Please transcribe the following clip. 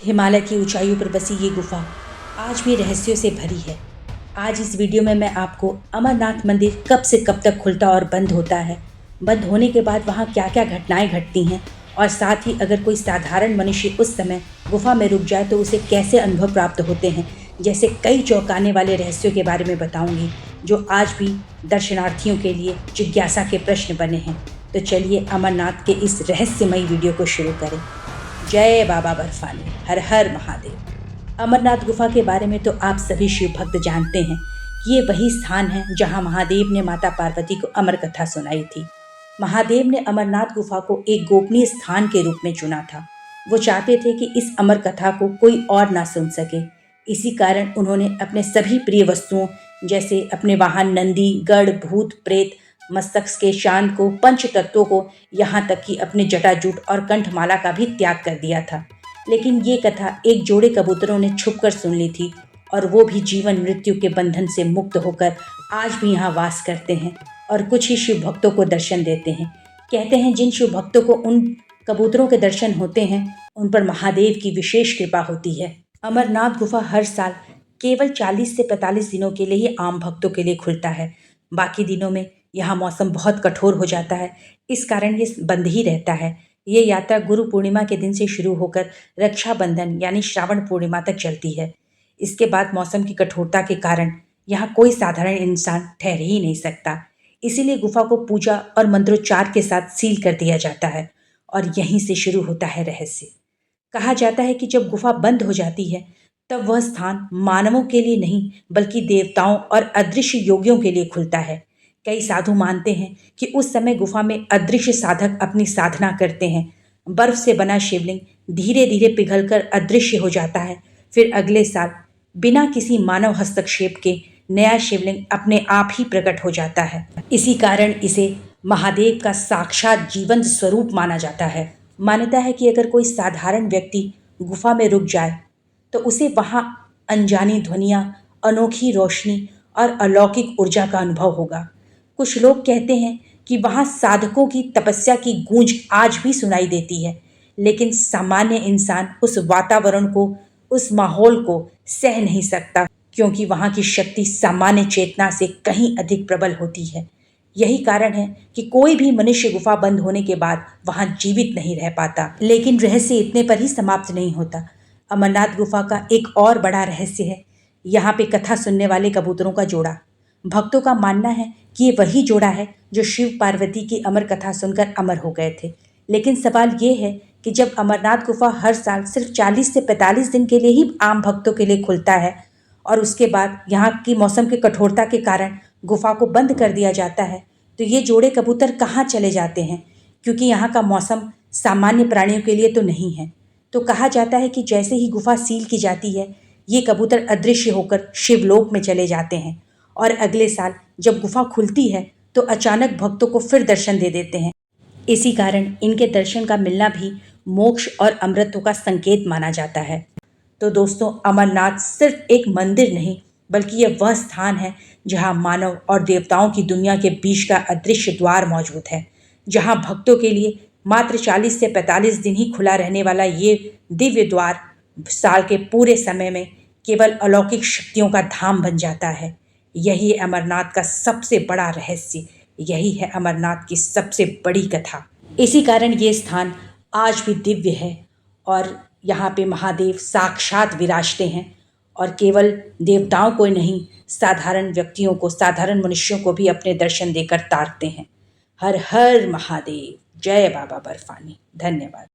हिमालय की ऊंचाइयों पर बसी ये गुफा आज भी रहस्यों से भरी है। आज इस वीडियो में मैं आपको अमरनाथ मंदिर कब से कब तक खुलता और बंद होता है, बंद होने के बाद वहाँ क्या क्या घटनाएं घटती हैं और साथ ही अगर कोई साधारण मनुष्य उस समय गुफा में रुक जाए तो उसे कैसे अनुभव प्राप्त होते हैं, जैसे कई चौंकाने वाले रहस्यों के बारे में बताऊंगी जो आज भी दर्शनार्थियों के लिए जिज्ञासा के प्रश्न बने हैं। तो चलिए अमरनाथ के इस रहस्यमयी वीडियो को शुरू करें। जय बाबा बर्फानी, हर हर महादेव। अमरनाथ गुफा के बारे में तो आप सभी शिव भक्त जानते हैं कि ये वही स्थान है जहां महादेव ने माता पार्वती को अमर कथा सुनाई थी। महादेव ने अमरनाथ गुफा को एक गोपनीय स्थान के रूप में चुना था। वो चाहते थे कि इस अमर कथा को कोई और ना सुन सके। इसी कारण उन्होंने अपने सभी प्रिय वस्तुओं जैसे अपने वाहन नंदी, गढ़, भूत प्रेत, मस्तक के शान को, पंच तत्वों को, यहाँ तक कि अपने जटाजूट और कंठमाला का भी त्याग कर दिया था। लेकिन ये कथा एक जोड़े कबूतरों ने छुपकर सुन ली थी और वो भी जीवन मृत्यु के बंधन से मुक्त होकर आज भी यहाँ वास करते हैं और कुछ ही शिव भक्तों को दर्शन देते हैं। कहते हैं जिन शिव भक्तों को उन कबूतरों के दर्शन होते हैं उन पर महादेव की विशेष कृपा होती है। अमरनाथ गुफा हर साल केवल 40 से 45 दिनों के लिए ही आम भक्तों के लिए खुलता है। बाकी दिनों में यहाँ मौसम बहुत कठोर हो जाता है, इस कारण ये बंद ही रहता है। ये यात्रा गुरु पूर्णिमा के दिन से शुरू होकर रक्षाबंधन यानी श्रावण पूर्णिमा तक चलती है। इसके बाद मौसम की कठोरता के कारण यहाँ कोई साधारण इंसान ठहर ही नहीं सकता। इसीलिए गुफा को पूजा और मंत्रोच्चार के साथ सील कर दिया जाता है और यहीं से शुरू होता है रहस्य। कहा जाता है कि जब गुफा बंद हो जाती है तब वह स्थान मानवों के लिए नहीं बल्कि देवताओं और अदृश्य योगियों के लिए खुलता है। कई साधु मानते हैं कि उस समय गुफा में अदृश्य साधक अपनी साधना करते हैं। बर्फ से बना शिवलिंग धीरे धीरे पिघलकर अदृश्य हो जाता है। फिर अगले साल बिना किसी मानव हस्तक्षेप के नया शिवलिंग अपने आप ही प्रकट हो जाता है। इसी कारण इसे महादेव का साक्षात जीवंत स्वरूप माना जाता है। मान्यता है कि अगर कोई साधारण व्यक्ति गुफा में रुक जाए तो उसे वहाँ अनजानी ध्वनियाँ, अनोखी रोशनी और अलौकिक ऊर्जा का अनुभव होगा। कुछ लोग कहते हैं कि वहाँ साधकों की तपस्या की गूंज आज भी सुनाई देती है, लेकिन सामान्य इंसान उस वातावरण को, उस माहौल को सह नहीं सकता क्योंकि वहाँ की शक्ति सामान्य चेतना से कहीं अधिक प्रबल होती है। यही कारण है कि कोई भी मनुष्य गुफा बंद होने के बाद वहाँ जीवित नहीं रह पाता। लेकिन रहस्य इतने पर ही समाप्त नहीं होता। अमरनाथ गुफा का एक और बड़ा रहस्य है यहाँ पे कथा सुनने वाले कबूतरों का जोड़ा। भक्तों का मानना है कि ये वही जोड़ा है जो शिव पार्वती की अमर कथा सुनकर अमर हो गए थे। लेकिन सवाल ये है कि जब अमरनाथ गुफा हर साल सिर्फ 40 से 45 दिन के लिए ही आम भक्तों के लिए खुलता है और उसके बाद यहाँ की मौसम की कठोरता के कारण गुफा को बंद कर दिया जाता है, तो ये जोड़े कबूतर कहाँ चले जाते हैं? क्योंकि यहाँ का मौसम सामान्य प्राणियों के लिए तो नहीं है। तो कहा जाता है कि जैसे ही गुफा सील की जाती है ये कबूतर अदृश्य होकर शिवलोक में चले जाते हैं और अगले साल जब गुफा खुलती है तो अचानक भक्तों को फिर दर्शन दे देते हैं। इसी कारण इनके दर्शन का मिलना भी मोक्ष और अमृतत्व का संकेत माना जाता है। तो दोस्तों, अमरनाथ सिर्फ एक मंदिर नहीं बल्कि यह वह स्थान है जहां मानव और देवताओं की दुनिया के बीच का अदृश्य द्वार मौजूद है, जहां भक्तों के लिए मात्र 40 से 45 दिन ही खुला रहने वाला ये दिव्य द्वार साल के पूरे समय में केवल अलौकिक शक्तियों का धाम बन जाता है। यही है अमरनाथ का सबसे बड़ा रहस्य, यही है अमरनाथ की सबसे बड़ी कथा। इसी कारण ये स्थान आज भी दिव्य है और यहाँ पे महादेव साक्षात विराजते हैं और केवल देवताओं को नहीं, साधारण व्यक्तियों को, साधारण मनुष्यों को भी अपने दर्शन देकर तारते हैं। हर हर महादेव। जय बाबा बर्फानी। धन्यवाद।